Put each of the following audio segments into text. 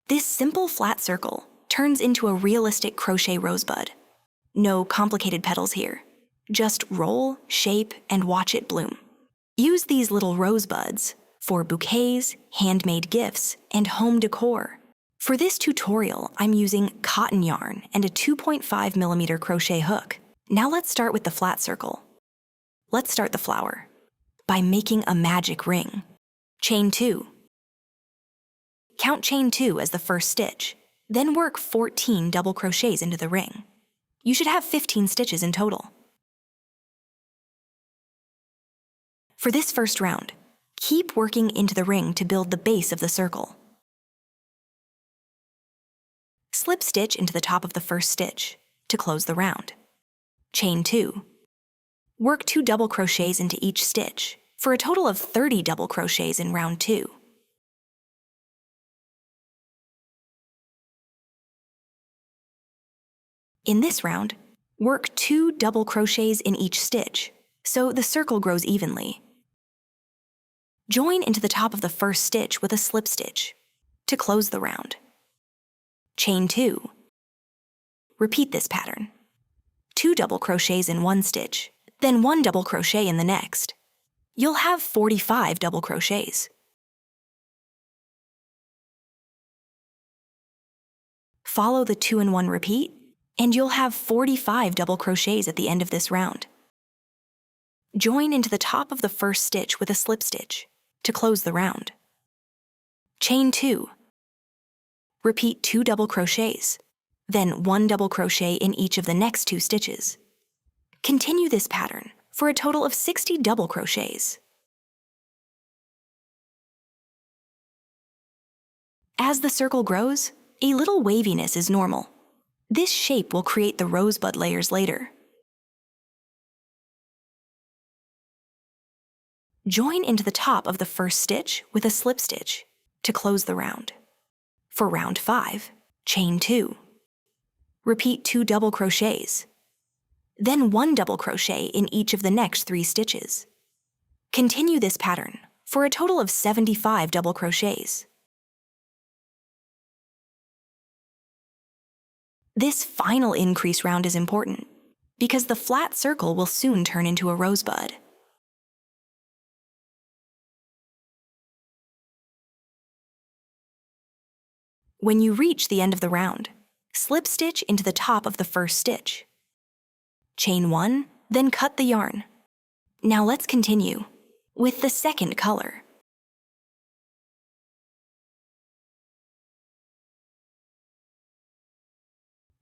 This simple flat circle turns into a realistic crochet rosebud. No complicated petals here. Just roll, shape, and watch it bloom. Use these little rosebuds for bouquets, handmade gifts, and home decor. For this tutorial, I'm using cotton yarn and a 2.5mm crochet hook. Now let's start with the flat circle. Let's start the flower by making a magic ring. Chain 2. Count chain 2 as the first stitch, then work 14 double crochets into the ring. You should have 15 stitches in total. For this first round, keep working into the ring to build the base of the circle. Slip stitch into the top of the first stitch to close the round. Chain 2. Work 2 double crochets into each stitch for a total of 30 double crochets in round 2. In this round, work 2 double crochets in each stitch so the circle grows evenly. Join into the top of the first stitch with a slip stitch to close the round. Chain 2. Repeat this pattern. 2 double crochets in one stitch, then 1 double crochet in the next. You'll have 45 double crochets. Follow the 2 in 1 repeat, and you'll have 45 double crochets at the end of this round. Join into the top of the first stitch with a slip stitch to close the round. Chain 2. Repeat 2 double crochets, then 1 double crochet in each of the next 2 stitches. Continue this pattern for a total of 60 double crochets. As the circle grows, a little waviness is normal. This shape will create the rosebud layers later. Join into the top of the first stitch with a slip stitch to close the round. For round 5, chain 2. Repeat 2 double crochets, then 1 double crochet in each of the next 3 stitches. Continue this pattern for a total of 75 double crochets. This final increase round is important because the flat circle will soon turn into a rosebud. When you reach the end of the round, slip stitch into the top of the first stitch. Chain 1, then cut the yarn. Now let's continue with the second color.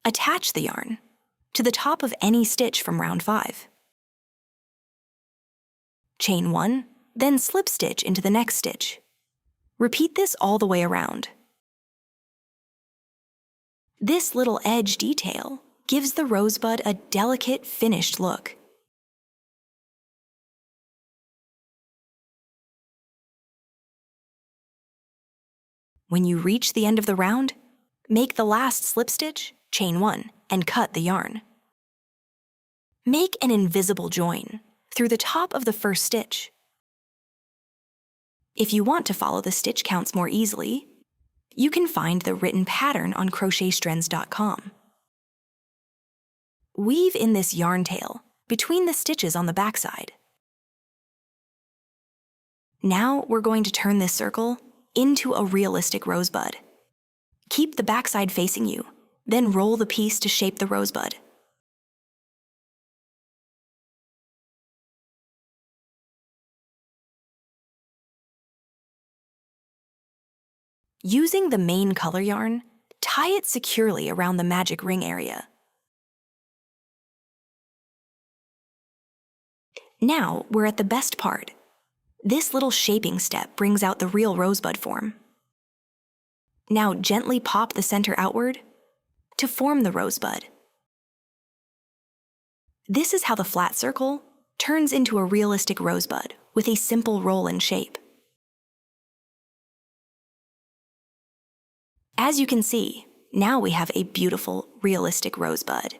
Attach the yarn to the top of any stitch from round 5. Chain 1, then slip stitch into the next stitch. Repeat this all the way around. This little edge detail gives the rosebud a delicate, finished look. When you reach the end of the round, make the last slip stitch, chain 1, and cut the yarn. Make an invisible join through the top of the first stitch. If you want to follow the stitch counts more easily, you can find the written pattern on crochetstrends.com. Weave in this yarn tail between the stitches on the backside. Now we're going to turn this circle into a realistic rosebud. Keep the backside facing you, then roll the piece to shape the rosebud. Using the main color yarn, tie it securely around the magic ring area. Now we're at the best part. This little shaping step brings out the real rosebud form. Now gently pop the center outward to form the rosebud. This is how the flat circle turns into a realistic rosebud with a simple roll and shape. As you can see, now we have a beautiful, realistic rosebud.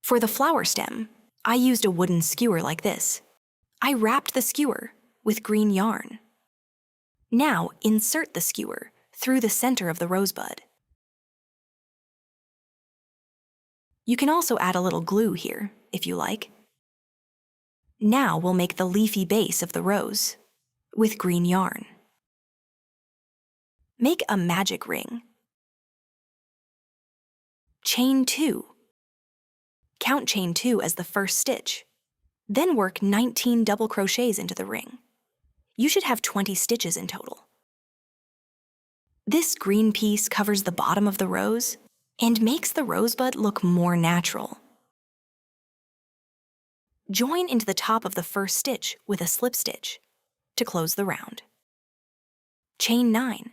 For the flower stem, I used a wooden skewer like this. I wrapped the skewer with green yarn. Now insert the skewer through the center of the rosebud. You can also add a little glue here, if you like. Now we'll make the leafy base of the rose with green yarn. Make a magic ring. Chain 2. Count chain 2 as the first stitch. Then work 19 double crochets into the ring. You should have 20 stitches in total. This green piece covers the bottom of the rose and makes the rosebud look more natural. Join into the top of the first stitch with a slip stitch to close the round. Chain 9.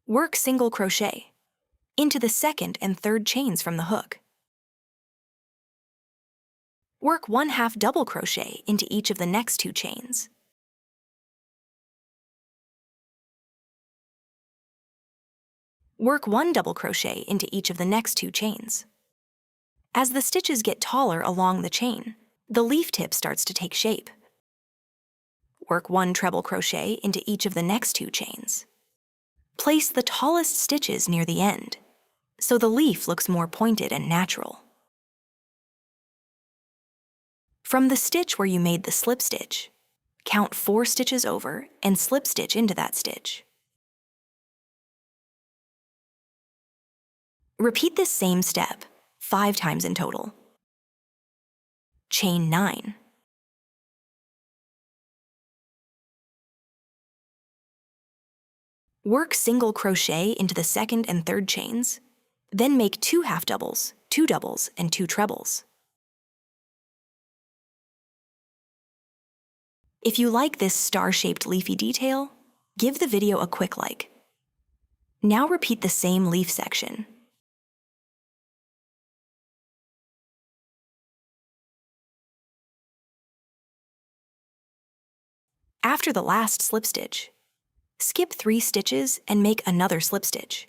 Work single crochet into the second and third chains from the hook. Work 1/2 double crochet into each of the next 2 chains. Work 1 double crochet into each of the next 2 chains. As the stitches get taller along the chain, the leaf tip starts to take shape. Work 1 treble crochet into each of the next 2 chains. Place the tallest stitches near the end, so the leaf looks more pointed and natural. From the stitch where you made the slip stitch, count 4 stitches over and slip stitch into that stitch. Repeat this same step 5 times in total. Chain 9. Work single crochet into the second and third chains, then make 2 half doubles, 2 doubles, and 2 trebles. If you like this star-shaped leafy detail, give the video a quick like. Now repeat the same leaf section. After the last slip stitch, skip 3 stitches and make another slip stitch.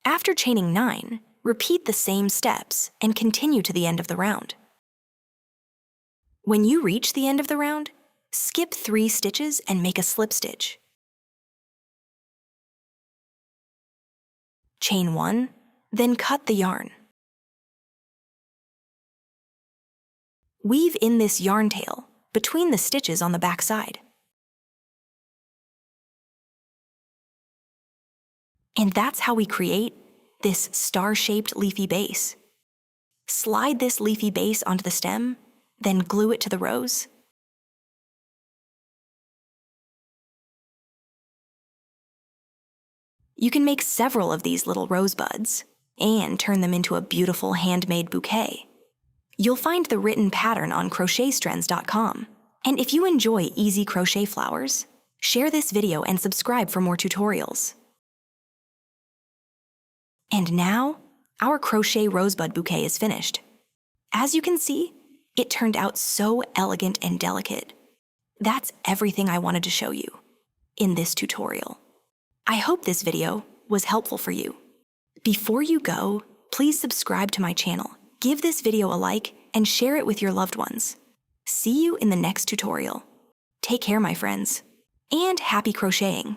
After chaining 9, repeat the same steps and continue to the end of the round. When you reach the end of the round, skip 3 stitches and make a slip stitch. Chain 1, then cut the yarn. Weave in this yarn tail between the stitches on the back side. And that's how we create this star-shaped leafy base. Slide this leafy base onto the stem, then glue it to the rose. You can make several of these little rosebuds and turn them into a beautiful handmade bouquet. You'll find the written pattern on crochetstrends.com. And if you enjoy easy crochet flowers, share this video and subscribe for more tutorials. And now, our crochet rosebud bouquet is finished. As you can see, it turned out so elegant and delicate. That's everything I wanted to show you in this tutorial. I hope this video was helpful for you. Before you go, please subscribe to my channel, give this video a like, and share it with your loved ones. See you in the next tutorial. Take care, my friends, and happy crocheting!